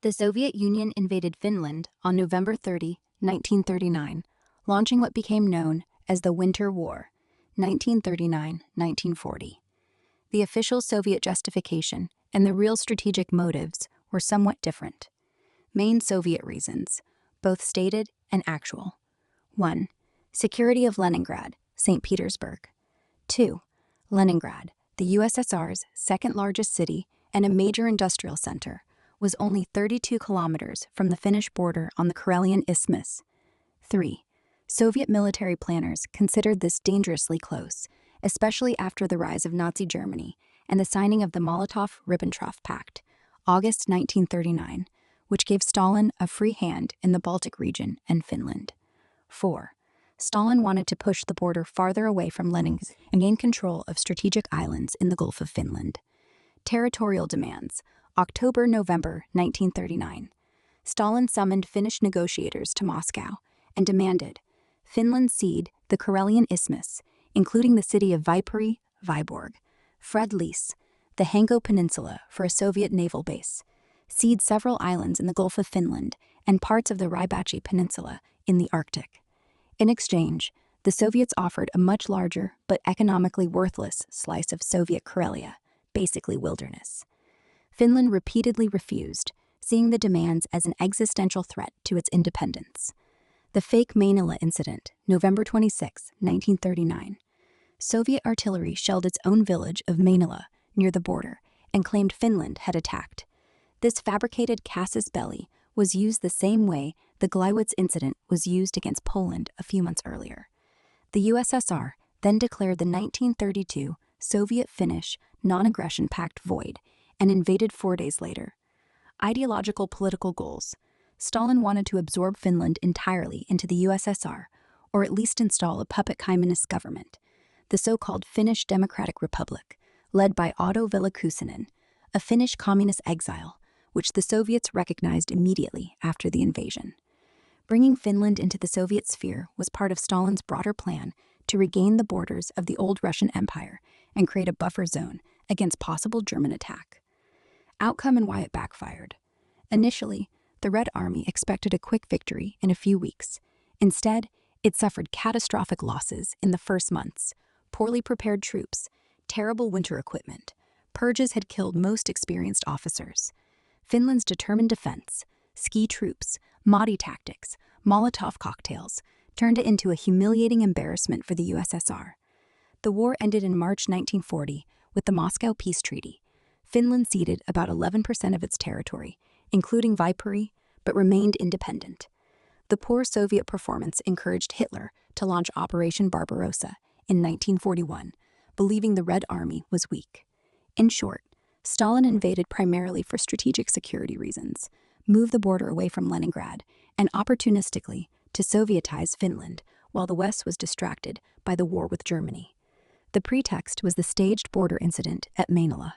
The Soviet Union invaded Finland on November 30, 1939, launching what became known as the Winter War, 1939-1940. The official Soviet justification and the real strategic motives were somewhat different. Main Soviet reasons, both stated and actual. 1. Security of Leningrad, St. Petersburg. 2. Leningrad, the USSR's second-largest city and a major industrial center, was only 32 kilometers from the Finnish border on the Karelian Isthmus. 3. Soviet military planners considered this dangerously close, especially after the rise of Nazi Germany and the signing of the Molotov-Ribbentrop Pact, August 1939, which gave Stalin a free hand in the Baltic region and Finland. 4. Stalin wanted to push the border farther away from Leningrad and gain control of strategic islands in the Gulf of Finland. Territorial demands. October-November 1939. Stalin summoned Finnish negotiators to Moscow and demanded Finland cede the Karelian Isthmus, including the city of Viipuri, Viborg, Fred Lease, the Hanko Peninsula for a Soviet naval base, cede several islands in the Gulf of Finland and parts of the Rybachi Peninsula in the Arctic. In exchange, the Soviets offered a much larger but economically worthless slice of Soviet Karelia, basically wilderness. Finland repeatedly refused, seeing the demands as an existential threat to its independence. The fake Mainila incident, November 26, 1939. Soviet artillery shelled its own village of Mainila near the border and claimed Finland had attacked. This fabricated casus belli was used the same way the Gleiwitz incident was used against Poland a few months earlier. The USSR then declared the 1932 Soviet-Finnish Non-Aggression Pact void and invaded 4 days later. Ideological political goals. Stalin wanted to absorb Finland entirely into the USSR, or at least install a puppet communist government, the so-called Finnish Democratic Republic, led by Otto Villekuusinen, a Finnish communist exile, which the Soviets recognized immediately after the invasion. Bringing Finland into the Soviet sphere was part of Stalin's broader plan to regain the borders of the old Russian Empire and create a buffer zone against possible German attack. Outcome and why it backfired. Initially, the Red Army expected a quick victory in a few weeks. Instead, it suffered catastrophic losses in the first months. Poorly prepared troops, terrible winter equipment. Purges had killed most experienced officers. Finland's determined defense, ski troops, Mahdi tactics, Molotov cocktails, turned it into a humiliating embarrassment for the USSR. The war ended in March 1940 with the Moscow Peace Treaty. Finland ceded about 11% of its territory, including Viipuri, but remained independent. The poor Soviet performance encouraged Hitler to launch Operation Barbarossa in 1941, believing the Red Army was weak. In short, Stalin invaded primarily for strategic security reasons, moved the border away from Leningrad, and opportunistically to Sovietize Finland, while the West was distracted by the war with Germany. The pretext was the staged border incident at Mainila.